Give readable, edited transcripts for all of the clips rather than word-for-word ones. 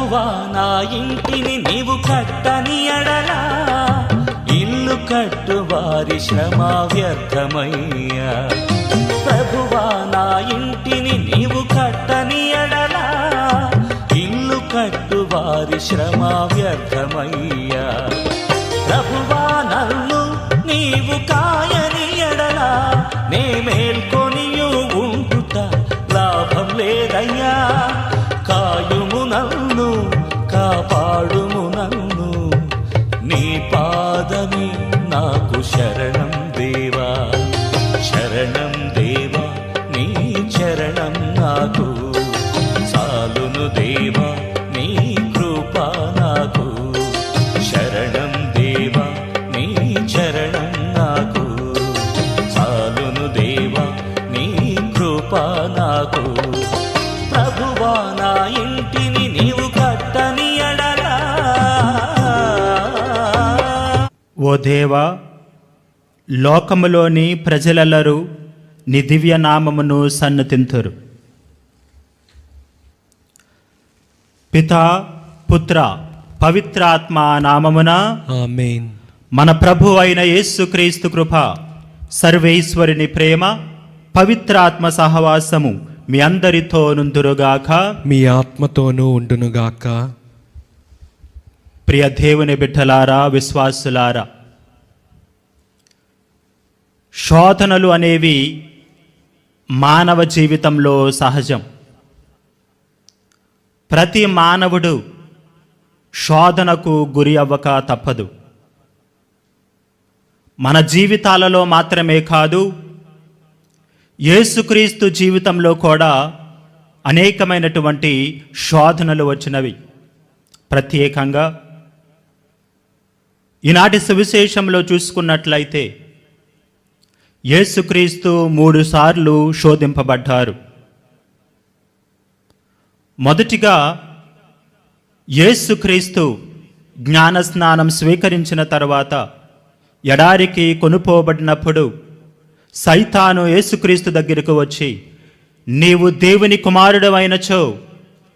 ప్రభువా నా ఇంటిని నీవు కట్టని ఎడలా ఇల్లు కట్టు వారి శ్రమ వ్యర్థమయ్యా. ప్రభువా నా ఇంటిని నీవు కట్టని ఎడలా ఇల్లు కట్టు వారి శ్రమ వ్యర్థమయ్యా. ప్రభువా నన్ను నీవు కాయని ఎడలా నే మేల్కొనియు ఉంటుట లాభం లేదయ్యా. కాయుము నన్ను కాపాడుము నన్ను నీ పాదమే నాకు శరణం దేవా. శరణం దేవా నీ చరణం నాకు చాలును దేవా నీ కృప నాకు. శరణం దేవా నీ చరణం నాకు చాలును దేవా నీ కృప నాకు. ప్రభువా నా ఇంటిని నీవు కట్టని ఎడలా. ఓ దేవా, లోకములోని ప్రజలెల్లరూ నీ దివ్య నామమును సన్నతింతురు. పితా పుత్ర పవిత్రాత్మ నామమున ఆమేన్. మన ప్రభు అయిన యేసుక్రీస్తు కృప, సర్వేశ్వరుని ప్రేమ, పవిత్రాత్మ సహవాసము మీ అందరితో నుందురుగాక. మీ ఆత్మతోనూ ఉండునుగాక. ప్రియ దేవుని బిడ్డలారా, విశ్వాసులారా, శోధనలు అనేవి మానవ జీవితంలో సహజం. ప్రతి మానవుడు శోధనకు గురి అవ్వక తప్పదు. మన జీవితాలలో మాత్రమే కాదు, యేసుక్రీస్తు జీవితంలో కూడా అనేకమైనటువంటి శోధనలు వచ్చినవి. ప్రత్యేకంగా ఈనాటి సువిశేషంలో చూసుకున్నట్లయితే యేసుక్రీస్తు 3 సార్లు శోధింపబడ్డారు. మొదటిగా యేసుక్రీస్తు జ్ఞానస్నానం స్వీకరించిన తర్వాత ఎడారికి కొనుపోబడినప్పుడు సైతాను యేసుక్రీస్తు దగ్గరకు వచ్చి, నీవు దేవుని కుమారుడవైనచో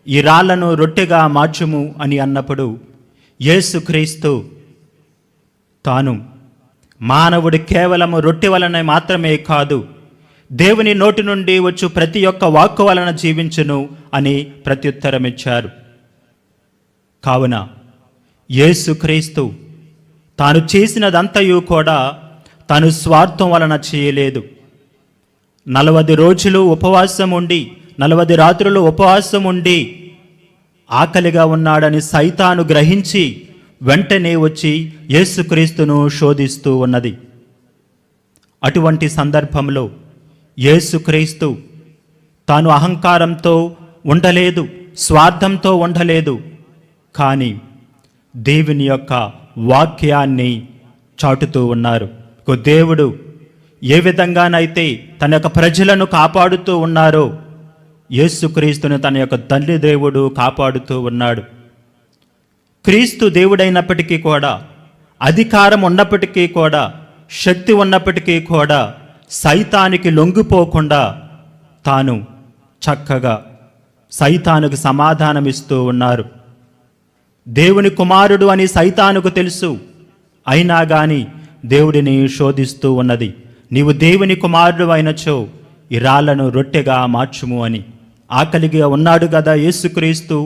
ఈ రాళ్లను రొట్టెగా మార్చుము అని అన్నప్పుడు యేసుక్రీస్తు తాను మానవుడు కేవలము రొట్టె వలన మాత్రమే కాదు, దేవుని నోటి నుండి వచ్చు ప్రతి ఒక్క వాక్కు వలన జీవించును అని ప్రత్యుత్తరమిచ్చారు. కావున యేసుక్రీస్తు తాను చేసినదంతయు కూడా తాను స్వార్థం వలన చేయలేదు. 40 రోజులు ఉపవాసం ఉండి 40 రాత్రులు ఉపవాసం ఉండి ఆకలిగా ఉన్నాడని సైతాను గ్రహించి వెంటనే వచ్చి యేసుక్రీస్తును శోధిస్తూ ఉన్నది. అటువంటి సందర్భంలో యేసుక్రీస్తు తాను అహంకారంతో ఉండలేదు, స్వార్థంతో ఉండలేదు, కానీ దేవుని యొక్క వాక్యాన్ని చాటుతూ ఉన్నారు. దేవుడు ఏ విధంగానైతే తన యొక్క ప్రజలను కాపాడుతూ ఉన్నారో యేసుక్రీస్తును తన యొక్క తండ్రి దేవుడు కాపాడుతూ ఉన్నాడు. క్రీస్తు దేవుడైనప్పటికీ కూడా, అధికారం ఉన్నప్పటికీ కూడా, శక్తి ఉన్నప్పటికీ కూడా సైతానికి లొంగిపోకుండా తాను చక్కగా సైతానుకు సమాధానమిస్తూ ఉన్నారు. దేవుని కుమారుడు అని సైతానుకు తెలుసు, అయినా కానీ దేవుడిని శోధిస్తూ ఉన్నది. నీవు దేవుని కుమారుడు అయినచో ఈ రాళ్లను రొట్టెగా మార్చుము అని. ఆకలిగా ఉన్నాడు కదా యేసుక్రీస్తు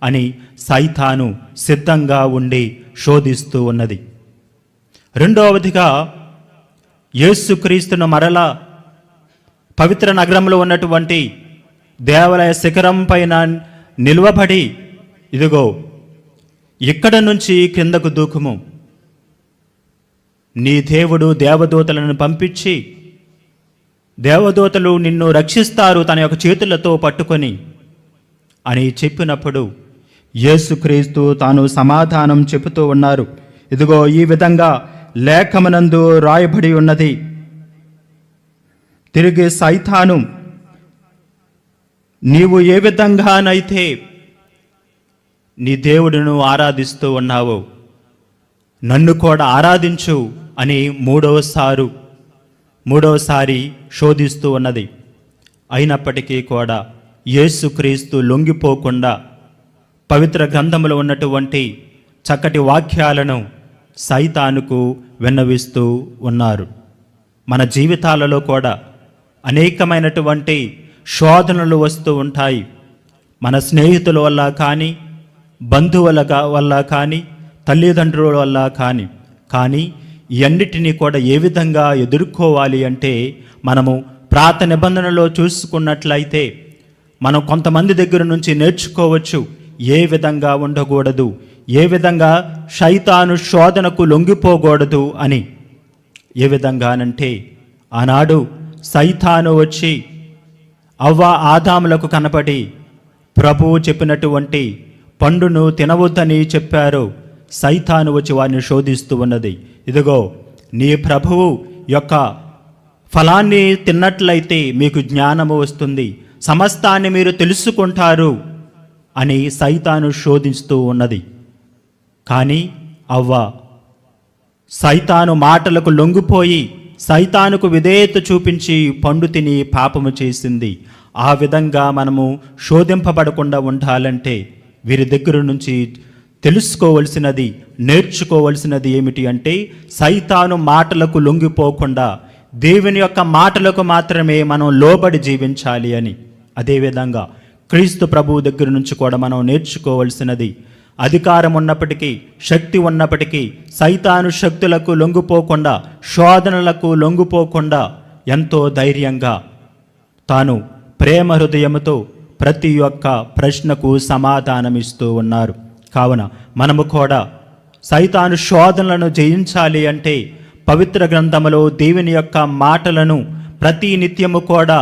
అని సైతాను సిద్ధంగా ఉండి శోధిస్తూ ఉన్నది. రెండవదిగా యేసుక్రీస్తును మరలా పవిత్ర నగరంలో ఉన్నటువంటి దేవాలయ శిఖరం పైన నిలువబడి, ఇదిగో ఇక్కడ నుంచి కిందకు దూకుము, నీ దేవుడు దేవదూతలను పంపించి దేవదూతలు నిన్ను రక్షిస్తారు తన యొక్క చేతులతో పట్టుకొని అని చెప్పినప్పుడు యేసుక్రీస్తు తాను సమాధానం చెబుతూ ఉన్నారు. ఇదిగో ఈ విధంగా లేఖమునందు రాయబడి ఉన్నది. తిరిగి సైతాను, నీవు ఏ విధంగానైతే నీ దేవుడును ఆరాధిస్తూ ఉన్నావో నన్ను కూడా ఆరాధించు అని మూడవసారి శోధిస్తూ ఉన్నది. అయినప్పటికీ కూడా యేసుక్రీస్తు లొంగిపోకుండా పవిత్ర గ్రంథంలో ఉన్నటువంటి చక్కటి వాక్యాలను సైతానుకు విన్నవిస్తూ ఉన్నారు. మన జీవితాలలో కూడా అనేకమైనటువంటి శోధనలు వస్తూ ఉంటాయి. మన స్నేహితుల వల్ల కానీ, బంధువుల వల్ల కానీ, తల్లిదండ్రుల వల్ల కానీ ఇవన్నిటినీ కూడా ఏ విధంగా ఎదుర్కోవాలి అంటే మనము ప్రాత నిబంధనలో చూసుకున్నట్లయితే మనం కొంతమంది దగ్గర నుంచి నేర్చుకోవచ్చు ఏ విధంగా ఉండకూడదు, ఏ విధంగా శైతాను శోధనకు లొంగిపోకూడదు అని. ఏ విధంగానంటే ఆనాడు సైతాను వచ్చి అవ్వ ఆదాములకు కనపడి ప్రభువు చెప్పినటువంటి పండును తినవద్దని చెప్పారు. సైతాను వచ్చి వారిని శోధిస్తూ ఉన్నది. ఇదిగో నీ ప్రభువు యొక్క ఫలాన్ని తిన్నట్లయితే మీకు జ్ఞానము వస్తుంది, సమస్తాన్ని మీరు తెలుసుకుంటారు అని సైతాను శోధిస్తూ ఉన్నది. కానీ అవ్వ సైతాను మాటలకు లొంగిపోయి సైతానుకు విధేయత చూపించి పండు తిని పాపము చేసింది. ఆ విధంగా మనము శోధింపబడకుండా ఉండాలంటే వీరి దగ్గర నుంచి తెలుసుకోవలసినది, నేర్చుకోవలసినది ఏమిటి అంటే సైతాను మాటలకు లొంగిపోకుండా దేవుని యొక్క మాటలకు మాత్రమే మనం లోబడి జీవించాలి అని. అదేవిధంగా క్రీస్తు ప్రభువు దగ్గర నుంచి కూడా మనం నేర్చుకోవలసినది అధికారం ఉన్నప్పటికీ, శక్తి ఉన్నప్పటికీ సైతాను శక్తులకు లొంగిపోకుండా, శోధనలకు లొంగిపోకుండా ఎంతో ధైర్యంగా తాను ప్రేమ హృదయముతో ప్రతి ఒక్క ప్రశ్నకు సమాధానమిస్తూ ఉన్నారు. కావున మనము కూడా సైతాను శోధనలను జయించాలి అంటే పవిత్ర గ్రంథములో దేవుని యొక్క మాటలను ప్రతి నిత్యము కూడా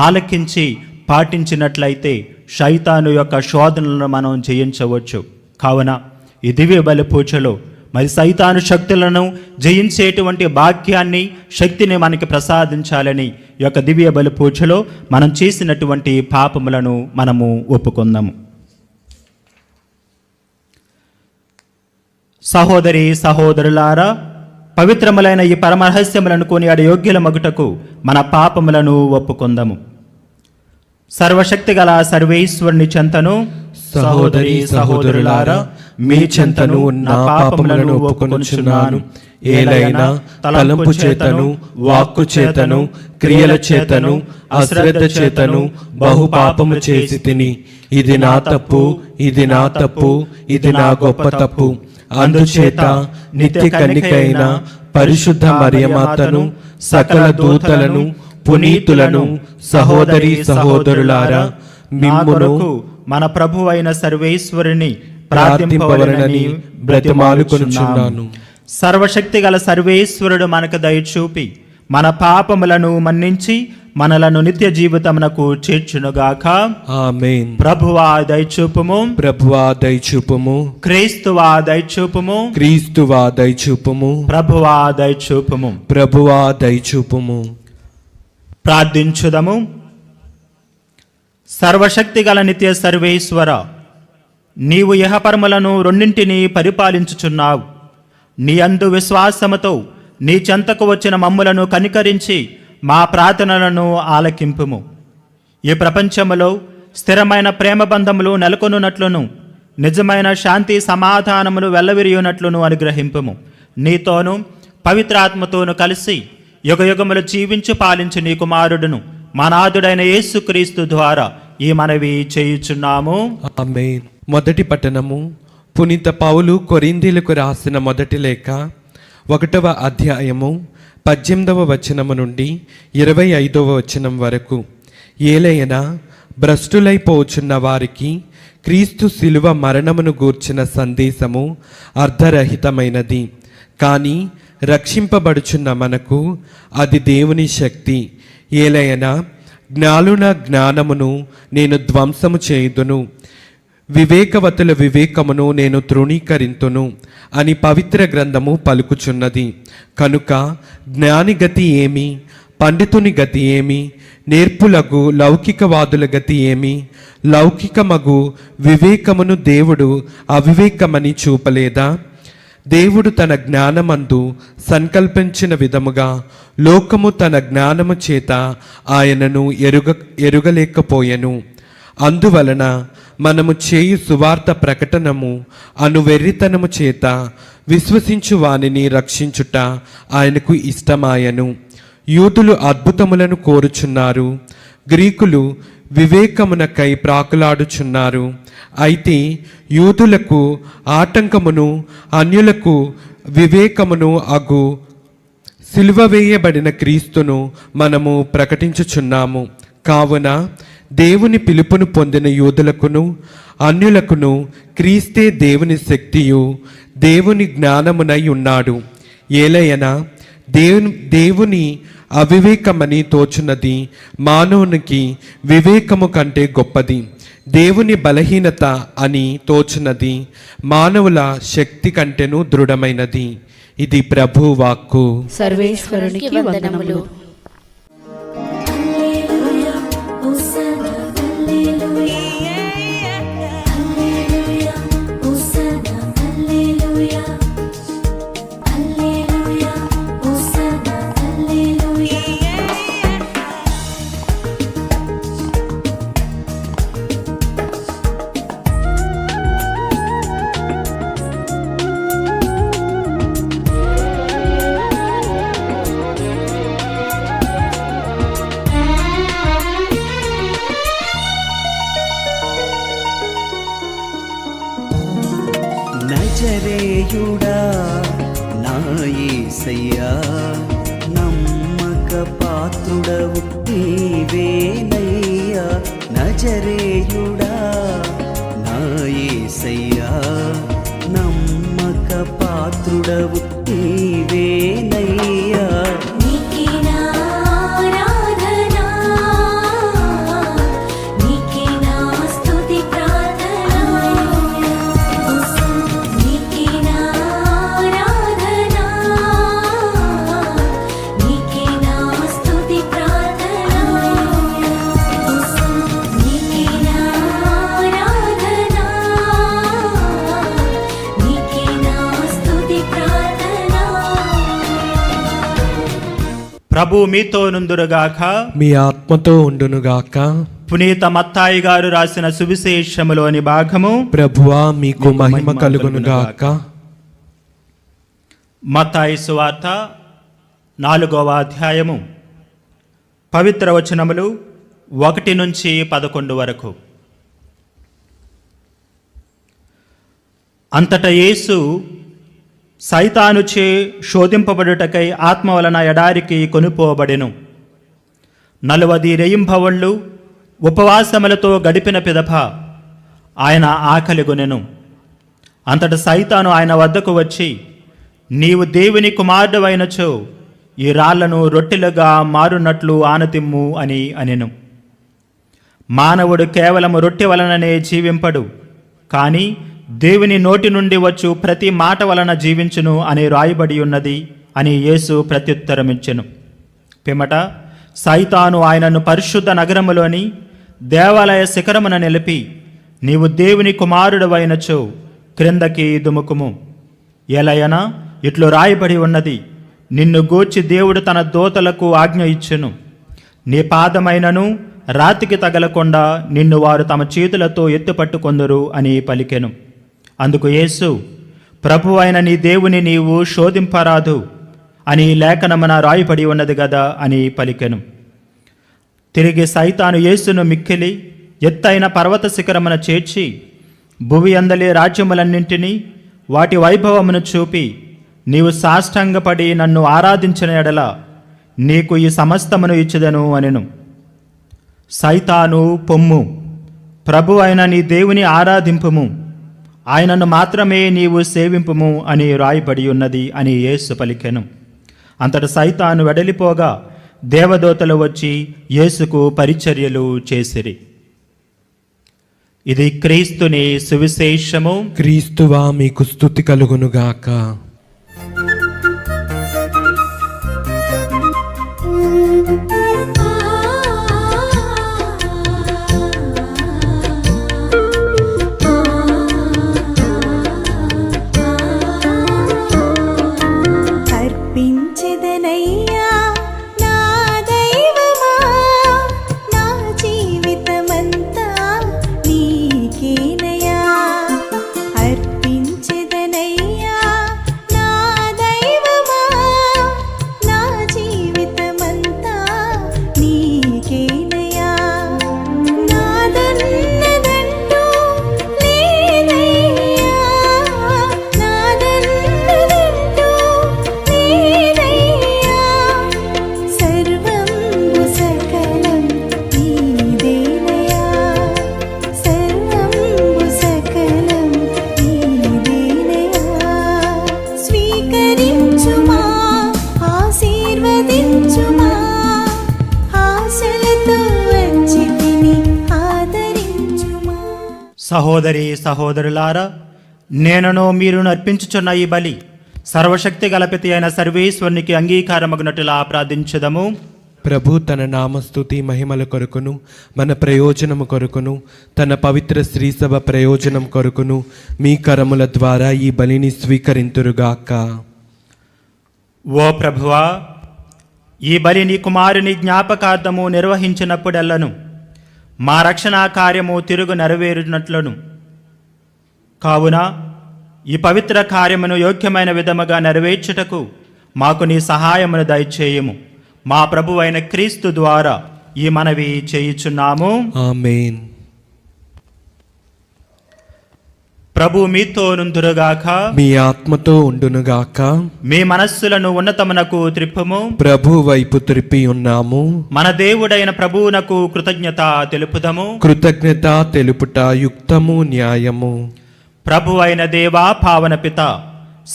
ఆలకించి పాటించినట్లయితే సైతాను యొక్క శోధనలను మనం జయించవచ్చు. కావున ఈ దివ్య బలి పూజలో మరి సైతాను శక్తులను జయించేటువంటి భాగ్యాన్ని, శక్తిని మనకి ప్రసాదించాలని ఈ యొక్క దివ్య బలి పూజలో మనం చేసినటువంటి పాపములను మనము ఒప్పుకుందాము. సహోదరి సహోదరులారా, పవిత్రములైన ఈ పరమరహస్యములను కొనియాడే యోగ్యుల మగుటకు మన పాపములను ఒప్పుకుందాము. సర్వశక్తి గల సర్వేశ్వరుని చెంతను, సహోదరి సహోదరులారా, మీ చెంతను నా పాపములను ఒప్పుకొనుచున్నాను. ఏలైనా తలంపు చేతను, వాక్కు చేతను, క్రియల చేతను, అశ్రద్ధ చేతను బహు పాపము చేసి తిని. ఇది నా తప్పు, ఇది నా తప్పు, ఇది నా గొప్ప తప్పు. అందుచేత నిత్య కన్నికైన పరిశుద్ధ మరియమాతను, సకల దూతలను, పునీతులను, సహోదరి సహోదరులారా, మిమ్మును మన ప్రభు అయిన సర్వేశ్వరుని ప్రార్థింపవలనని బ్రతిమాలుకొనుచున్నాను. సర్వశక్తి గల సర్వేశ్వరుడు మనకు దయచూపి మన పాపములను మన్నించి మనలను నిత్య జీవితమునకు చేర్చునుగాక. ఆమేన్. ప్రభువా దయచూపుము, ప్రభువా దయచూపుము, క్రీస్తువా దయచూపుము, క్రీస్తువా దయచూపుము, ప్రభువా దయచూపుము. ప్రభువా దయచూపుము. ప్రార్థించుదము. సర్వశక్తి గల నిత్య సర్వేశ్వర, నీవు ఇహపరములను రెండింటినీ పరిపాలించుచున్నావు. నీ అందు విశ్వాసముతో నీ చెంతకు వచ్చిన మమ్ములను కనికరించి మా ప్రార్థనలను ఆలకింపుము. ఈ ప్రపంచములో స్థిరమైన ప్రేమ బంధములు నెలకొనున్నట్లును, నిజమైన శాంతి సమాధానములు వెల్లవిరియునట్లును అనుగ్రహింపుము. నీతోనూ పవిత్రాత్మతోను కలిసి యుగయుగములు జీవించి పాలించి నీ కుమారుడును మనాథుడైన యేసుక్రీస్తు ద్వారా ఈ మనవి చేయుచున్నాము. ఆమేన్. మొదటి పట్టణము. పునీత పౌలు కొరింథీలకు రాసిన మొదటి లేఖ 1వ అధ్యాయము 18వ వచనము నుండి 25వ వచనం వరకు. ఏలైనా భ్రష్టులైపోచున్న వారికి క్రీస్తు శిలువ మరణమును గూర్చిన సందేశము అర్ధరహితమైనది, కానీ రక్షింపబడుచున్న మనకు అది దేవుని శక్తి. ఏలైనా జ్ఞానుల జ్ఞానమును నేను ధ్వంసము చేయుదును, వివేకవతుల వివేకమును నేను తృణీకరింతును అని పవిత్ర గ్రంథము పలుకుచున్నది. కనుక జ్ఞాని గతి ఏమి, పండితుని గతి ఏమి, నేర్పులగు లౌకికవాదుల గతి ఏమి? లౌకికమగు వివేకమును దేవుడు అవివేకమని చూపలేదా? దేవుడు తన జ్ఞానమందు సంకల్పించిన విధముగా లోకము తన జ్ఞానము చేత ఆయనను ఎరుగలేకపోయెను. అందువలన మనము చేయు సువార్త ప్రకటనము అను వెర్రితనము చేత విశ్వసించు వానిని రక్షించుట ఆయనకు ఇష్టమాయను. యూదులు అద్భుతములను కోరుచున్నారు, గ్రీకులు వివేకమునకై ప్రాకులాడుచున్నారు. అయితే యూదులకు ఆటంకమును అన్యులకు వివేకమును అగు సిలువ వేయబడిన క్రీస్తును మనము ప్రకటించుచున్నాము. కావున దేవుని పిలుపును పొందిన యూదులకును అన్యులకును క్రీస్తే దేవుని శక్తియు దేవుని జ్ఞానమునై ఉన్నాడు. ఏలయనా దేవుని అవివేకమని తోచున్నది మానవునికి వివేకము కంటే గొప్పది, దేవుని బలహీనత అని తోచున్నది మానవుల శక్తి కంటేను దృఢమైనది. ఇది ప్రభు వాక్కు. సర్వేశ్వరునికి వందనములు. నజరేయుడా నా యేసయ్యా, నమ్మక పాత్రుడవు నీవేనయ్యా. నజరేయుడా నా యేసయ్యా, నమ్మక పాత్రుడవు నీవేనయ్యా. ప్రభు మీతో నుందురుగాక, మీ ఆత్మతో ఉండునుగాక. పునీత మత్తాయి గారు రాసిన సువిశేషములోని భాగము. ప్రభువా మీకు మహిమ కలుగునుగాక. మత్తాయి సువార్త 4వ అధ్యాయము పవిత్ర వచనములు 1 నుంచి 11 వరకు. అంతటా యేసు సైతానుచే శోధింపబడుటకై ఆత్మ వలన ఎడారికి కొనుపోబడెను. 40 రెయింభవళ్ళు ఉపవాసములతో గడిపిన పిదప ఆయన ఆకలిగొనెను. అంతట సైతాను ఆయన వద్దకు వచ్చి, నీవు దేవుని కుమారుడవైనచో ఈ రాళ్లను రొట్టెలుగా మారునట్లు ఆనతిమ్ము అని అనెను. మానవుడు కేవలము రొట్టె వలననే జీవింపడు, కానీ దేవుని నోటి నుండి వచ్చు ప్రతి మాట వలన జీవించును అని రాయబడి ఉన్నది అని యేసు ప్రత్యుత్తరమిచ్చెను. పిమ్మట సైతాను ఆయనను పరిశుద్ధ నగరములోని దేవాలయ శిఖరమున నిలిపి, నీవు దేవుని కుమారుడవైనచో క్రిందకి దుముకుము, ఎలయనా ఇట్లు రాయబడి ఉన్నది, నిన్ను గూర్చి దేవుడు తన దూతలకు ఆజ్ఞ ఇచ్చెను, నీ పాదమైనను రాతికి తగలకుండా నిన్ను వారు తమ చేతులతో ఎత్తుపట్టుకొందురు అని పలికెను. అందుకు యేసు, ప్రభు అయిన నీ దేవుని నీవు శోధింపరాదు అని లేఖనమున రాయబడి ఉన్నది గదా అని పలికెను. తిరిగి సైతాను యేసును మిక్కిలి ఎత్తైన పర్వత శిఖరమున చేర్చి భువి అందలి రాజ్యములన్నింటినీ వాటి వైభవమును చూపి, నీవు సాష్టాంగపడి నన్ను ఆరాధించిన ఎడల నీకు ఈ సమస్తమును ఇచ్చెదను అనెను. సైతాను పొమ్ము, ప్రభు అయిన నీ దేవుని ఆరాధింపుము, ఆయనను మాత్రమే నీవు సేవింపుము అని రాయబడి ఉన్నది అని యేసు పలికెను. అంతట సైతాను వెడలిపోగా దేవదూతలు వచ్చి యేసుకు పరిచర్యలు చేసిరి. ఇది క్రీస్తుని సువిశేషము. క్రీస్తువా మీకు స్తుతి కలుగునుగాక. నా జీవితమంతా నీకే సహోదరి సహోదరులారా, నేనును మీరు అర్పించుచున్న ఈ బలి సర్వశక్తి గలపితి అయిన సర్వేశ్వరునికి అంగీకారమగునట్టులా ప్రార్థించుదము. ప్రభు తన నామస్తుతి మహిమల కొరకును మన ప్రయోజనము కొరకును తన పవిత్ర శ్రీసభ ప్రయోజనం కొరకును మీ కరముల ద్వారా ఈ బలిని స్వీకరింతురుగాక. ఓ ప్రభువా, ఈ బలిని కుమారుని జ్ఞాపకార్థము నిర్వహించినప్పుడెల్లను మా రక్షణా కార్యము తిరుగు నెరవేరునట్లను, కావున ఈ పవిత్ర కార్యమును యోగ్యమైన విధముగా నెరవేర్చుటకు మాకు నీ సహాయమును దయచేయము. మా ప్రభువైన క్రీస్తు ద్వారా ఈ మనవి చేయుచున్నాము. ఆమేన్. ప్రభు మీతో నుందురుగాక, మీ ఆత్మతో ఉండునుగాక. మీ మనస్సులను ఉన్నతమునకు త్రిప్పుము. ప్రభు వైపు త్రిప్పి ఉన్నాము. మన దేవుడైన ప్రభువునకు కృతజ్ఞత తెలుపుదము. కృతజ్ఞత తెలుపుట యుక్తము న్యాయము. ప్రభు అయిన దేవా, పావన పిత,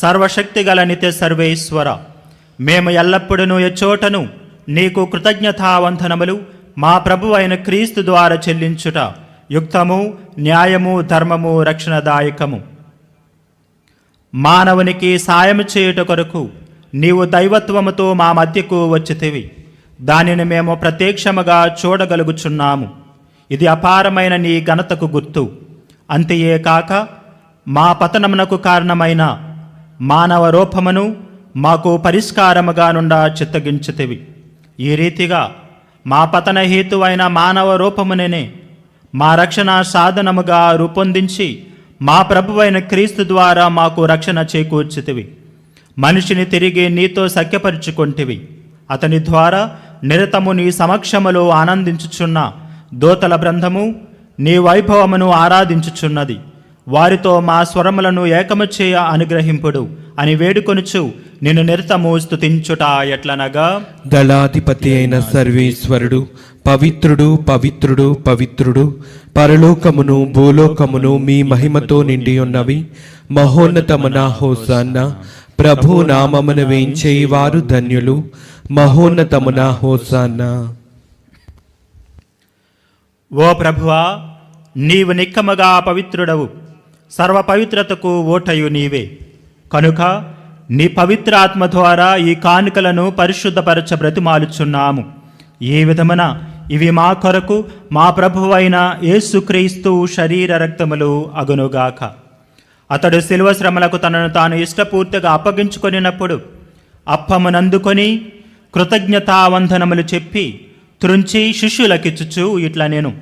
సర్వశక్తి గల నిత్య సర్వేశ్వర, మేము ఎల్లప్పుడూ ఎచ్చోటను నీకు కృతజ్ఞతావందనములు మా ప్రభు అయిన క్రీస్తు ద్వారా చెల్లించుట యుక్తము, న్యాయము, ధర్మము, రక్షణదాయకము. మానవునికి సాయము చేయుట కొరకు నీవు దైవత్వముతో మా మధ్యకు వచ్చితివి. దానిని మేము ప్రత్యక్షముగా చూడగలుగుచున్నాము. ఇది అపారమైన నీ ఘనతకు గుర్తు. అంతయే కాక మా పతనమునకు కారణమైన మానవ రూపమును మాకు పరిష్కారముగా నుండా చిత్తగించితివి. ఈ రీతిగా మా పతన హేతువైన మానవ రూపమునే మా రక్షణ సాధనముగా రూపొందించి మా ప్రభువైన క్రీస్తు ద్వారా మాకు రక్షణ చేకూర్చితివి. మనిషిని తిరిగి నీతో సఖ్యపరుచుకొంటివి. అతని ద్వారా నిరతము నీ సమక్షములో ఆనందించుచున్న దూతల బృందము నీ వైభవమును ఆరాధించుచున్నది. వారితో మా స్వరములను ఏకము చేయ అనుగ్రహింపుడు అని వేడుకొనుచు నిన్ను నిరతము స్తుతించుట ఎట్లనగా, దళాధిపతి అయిన సర్వేశ్వరుడు పవిత్రుడు పవిత్రుడు పవిత్రుడు, పరలోకమును భూలోకమును మీ మహిమతో నిండి ఉన్నవి. మహోన్నతమున హోసన్న. ప్రభు నామమున వేంచేవారు ధన్యులు. మహోన్నతమున హోసన్న. ఓ ప్రభువా, నీవు నిక్కముగా పవిత్రుడవు. సర్వ పవిత్రతకు ఓటయు నీవే. కనుక నీ పవిత్ర ఆత్మ ద్వారా ఈ కానుకలను పరిశుద్ధపరచ బ్రతిమాలుచున్నాము. ఈ విధమున ఇవి మా కొరకు మా ప్రభువైన యేసుక్రీస్తు శరీర రక్తములు అగునుగాక. అతడు శిలువ శ్రమలకు తనను తాను ఇష్టపూర్తిగా అప్పగించుకొనినప్పుడు అప్పమునందుకొని కృతజ్ఞతావందనములు చెప్పి త్రుంచి శిష్యులకిచ్చుచు ఇట్లా నేను,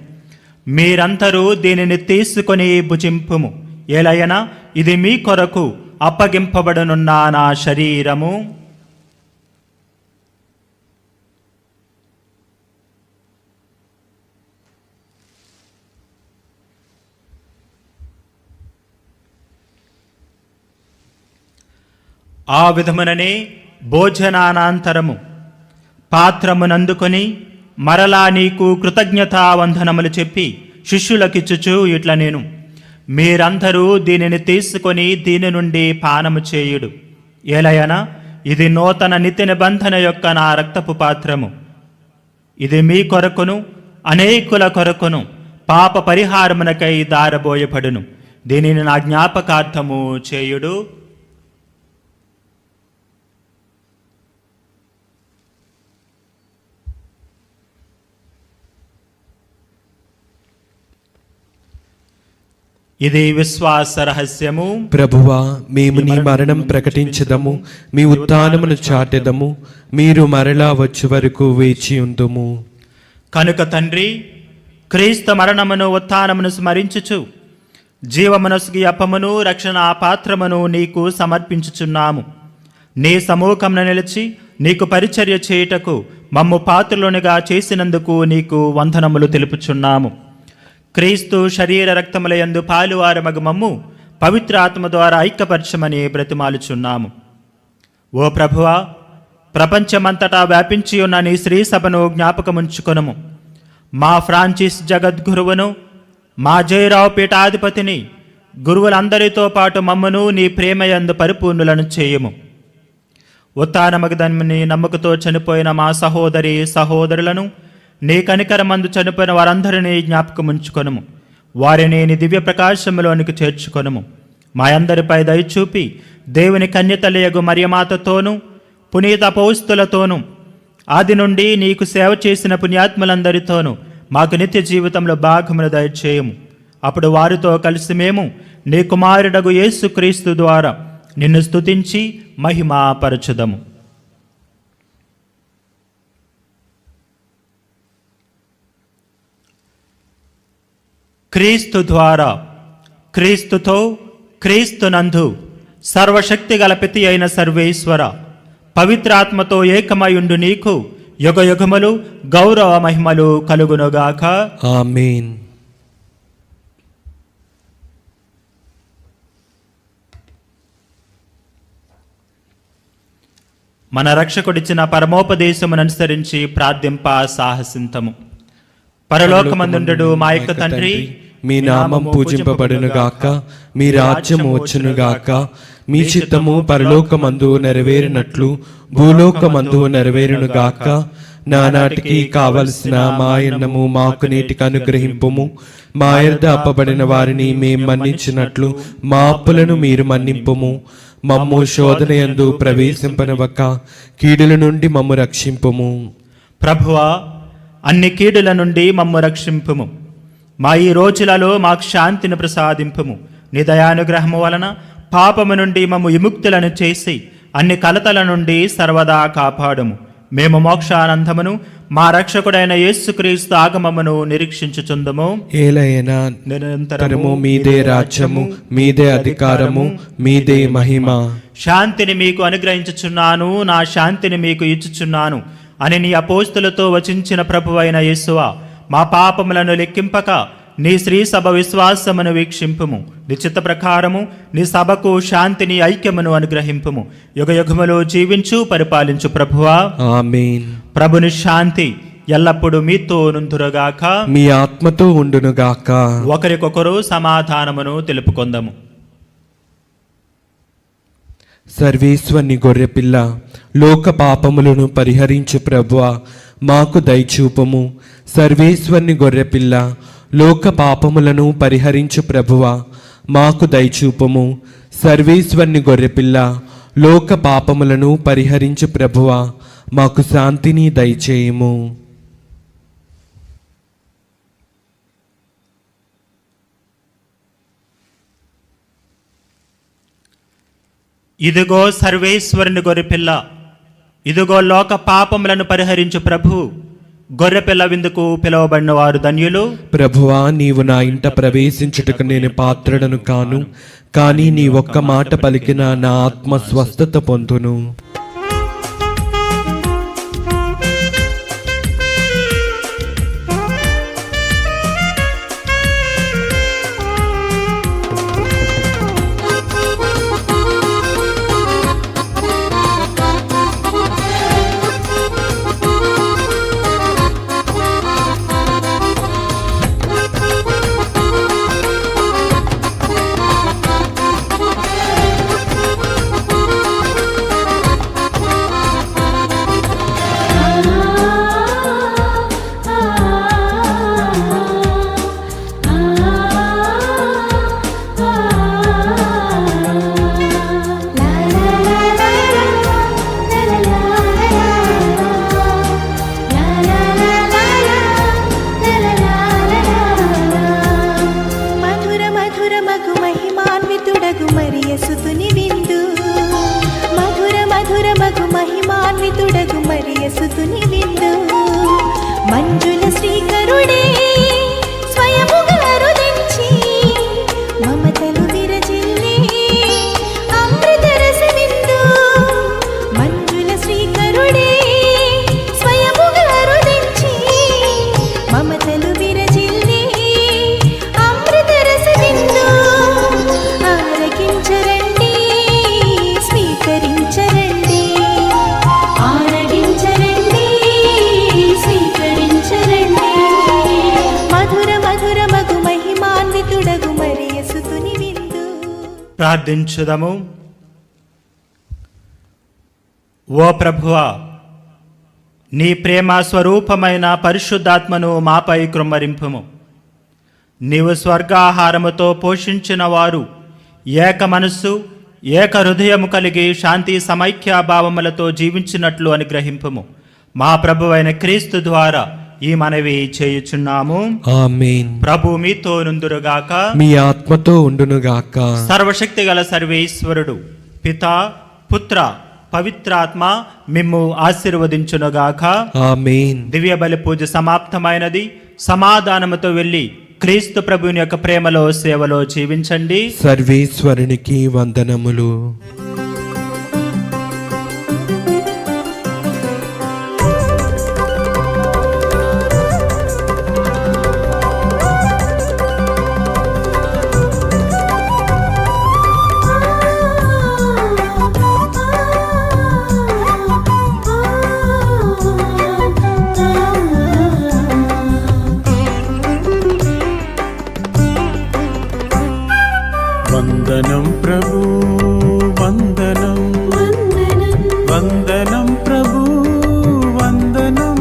మీరందరూ దీనిని తీసుకొని భుజింపుము. ఏలయన ఇది మీ కొరకు అప్పగింపబడనున్న నా శరీరము. ఆ విధముననే భోజనానంతరము పాత్రమునందుకొని మరలా నీకు కృతజ్ఞతావందనములు చెప్పి శిష్యులకిచ్చుచు ఇట్లా నేను, మీరందరూ దీనిని తీసుకొని దీని నుండి పానము చేయుడు. ఏలయన ఇది నూతన నిత్య నిబంధన యొక్క నా రక్తపు పాత్రము. ఇది మీ కొరకును అనేకుల కొరకును పాప పరిహారమునకై దారబోయబడును. దీనిని నా జ్ఞాపకార్థము చేయుడు. ఇది విశ్వాస రహస్యము. ప్రభువా, మేము నీ మరణం ప్రకటించదము, మీ ఉత్థానమును చాటెదము. మీరు మరలా వచ్చే వరకు వేచి ఉందుము. కనుక తండ్రి, క్రీస్తు మరణమును ఉత్థానమును స్మరించుచు జీవమనసుకి అప్పమును రక్షణ పాత్రమును నీకు సమర్పించుచున్నాము. నీ సముఖమున నిలిచి నీకు పరిచర్య చేయుటకు మమ్ము పాత్రులునిగా చేసినందుకు నీకు వందనములు తెలుపుచున్నాము. క్రీస్తు శరీర రక్తములయందు పాలువారమగు మమ్ము పవిత్ర ఆత్మ ద్వారా ఐక్యపరచమని బ్రతిమాలుచున్నాము. ఓ ప్రభువా, ప్రపంచమంతటా వ్యాపించి ఉన్న నీ శ్రీ సభను జ్ఞాపకముంచుకొనుము. మా ఫ్రాన్సిస్ జగద్గురువును, మా జయరావు పీఠాధిపతిని, గురువులందరితో పాటు మమ్మను నీ ప్రేమయందు పరిపూర్ణులను చేయుము. ఉత్థానమగదన్ని నమ్మకతో చనిపోయిన మా సహోదరి సహోదరులను, నీ కనికరమందు చనిపోయిన వారందరినీ జ్ఞాపకముంచుకొనుము. వారిని నీ దివ్య ప్రకాశములోనికి చేర్చుకొనుము. మా అందరిపై దయచూపి దేవుని కన్యతలయగు మరియమాతతోనూ పునీత అపోస్తులతోనూ ఆది నుండి నీకు సేవ చేసిన పుణ్యాత్ములందరితోనూ మాకు నిత్య జీవితంలో భాగమును దయచేయము. అప్పుడు వారితో కలిసి మేము నీ కుమారుడగు యేసుక్రీస్తు ద్వారా నిన్ను స్తుతించి మహిమాపరచుదము. క్రీస్తు ద్వారా, క్రీస్తుతో, క్రీస్తునందు సర్వశక్తి గల పితి అయిన సర్వేశ్వర, పవిత్రాత్మతో ఏకమయుండు నీకు యుగయుగములు గౌరవ మహిమలు కలుగునుగాక. ఆమేన్. మన రక్షకుడిచ్చిన పరమోపదేశమును అనుసరించి ప్రార్థింప సాహసింతము. పరలోకమందుండు మా యొక్క తండ్రి, మీ నామం పూజింపబడునుగాక, మీ రాజ్యము వచ్చునుగాక, మీ చిత్తము పరలోకమందు నెరవేరినట్లు భూలోకమందు నెరవేరునుగాక. నానాటికి కావలసిన మా అన్నము మాకు నేటికి అనుగ్రహింపుము. మా యొద్ద అప్పబడిన వారిని మేం మన్నించినట్లు మా అప్పులను మీరు మన్నింపుము. మమ్ము శోధనయందు ప్రవేశింపనివ్వక కీడుల నుండి మమ్ము రక్షింపుము. ప్రభువా, అన్ని కీడుల నుండి మమ్ము రక్షింపుము. మా ఈ రోజులలో మాకు శాంతిని ప్రసాదింపుము. నీ దయానుగ్రహము వలన పాపము నుండి మమ్ము విముక్తులను చేసి అన్ని కలతల నుండి సర్వదా కాపాడుము. మేము మోక్షానందమును మా రక్షకుడైన యేసుక్రీస్తు ఆగమమును నిరీక్షించుచుందుము. ఏలైనా నిరంతరము మీదే రాజ్యము, మీదే అధికారము, మీదే మహిమ. శాంతిని మీకు అనుగ్రహించుచున్నాను, నా శాంతిని మీకు ఇచ్చుచున్నాను అని నీ అపోస్తులతో వచించిన ప్రభువైన యేసువా, మా పాపములను లెక్కింపక నీ శ్రీ సభ విశ్వాసమును వీక్షింపుము. నీ చిత్త ప్రకారము నీ సభకు శాంతిని, ఐక్యమును అనుగ్రహింపుము. యుగయుగములు జీవించు పరిపాలించు ప్రభువా. ఆమేన్. ప్రభుని శాంతి ఎల్లప్పుడూ మీతో నుందురుగాక, మీ ఆత్మతో ఉండునుగాక. ఒకరికొకరు సమాధానమును తెలుపుకొందము. సర్వేశ్వరుని గొర్రెపిల్ల, లోక పాపములను పరిహరించు ప్రభువా, మాకు దయచూపుము. సర్వేశ్వరుని గొర్రెపిల్ల, లోక పాపములను పరిహరించు ప్రభువా, మాకు దయచూపుము. సర్వేశ్వరుని గొర్రెపిల్ల, లోక పాపములను పరిహరించు ప్రభువా, మాకు శాంతిని దయచేయము. ఇదిగో సర్వేశ్వరుని గొర్రెపిల్ల, ఇదిగో లోక పాపములను పరిహరించు ప్రభు. గొర్రెపిల్ల విందుకు పిలువబడిన వారు ధన్యులు. ప్రభువా, నీవు నా ఇంట ప్రవేశించుటకు నేను పాత్రుడను కాను, కానీ నీ ఒక్క మాట పలికిన నా ఆత్మ స్వస్థత పొందును. మంజుల శ్రీకరుడే స్వయముగా రుదించి మమతలు విరజిల్లి అమృత రసవిందు. మంజుల శ్రీకరుడే స్వయముగా రుదించి మమతలు విరజిల్లి అమృత రసవిందు. ఆరగించరండి, స్వీకరించరండి, ఆరగించరండి, స్వీకరించరండి. మధుర మధుర మగు మహిమాన్వితుడగు మరియసుతుని విందు. ప్రార్థించుదము. ఓ ప్రభువా, నీ ప్రేమ స్వరూపమైన పరిశుద్ధాత్మను మాపై కృమ్మరింపుము. నీవు స్వర్గాహారముతో పోషించిన వారు ఏక మనస్సు ఏక హృదయము కలిగి శాంతి సమైక్యాభావములతో జీవించినట్లు అనుగ్రహింపుము. మా ప్రభువైన క్రీస్తు ద్వారా ఈ మనవి చేయుచున్నాము. ఆమేన్. ప్రభు మీతో నుందురుగాక. మీ ఆత్మతో ఉండునుగాక. సర్వశక్తి గల సర్వేశ్వరుడు పితా పుత్ర పవిత్రాత్మ మిమ్ము ఆశీర్వదించునుగాక. ఆమేన్. దివ్య బలి పూజ సమాప్తమైనది. సమాధానముతో వెళ్ళి క్రీస్తు ప్రభుని యొక్క ప్రేమలో సేవలో జీవించండి. సర్వేశ్వరునికి వందనములు. వందనం ప్రభు వందనం వందనం ప్రభు వందనం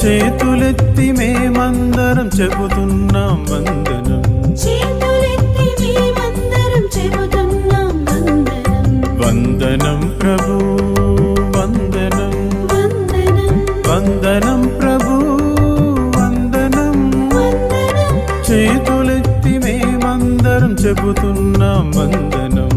చేతులెత్తి మేమందరం చెబుతున్నాం వందనం వందనం ప్రభు వందనం వందనం ప్రభు వందనం చేతులెత్తి మేమందరం చెబుతున్నాం వందనం.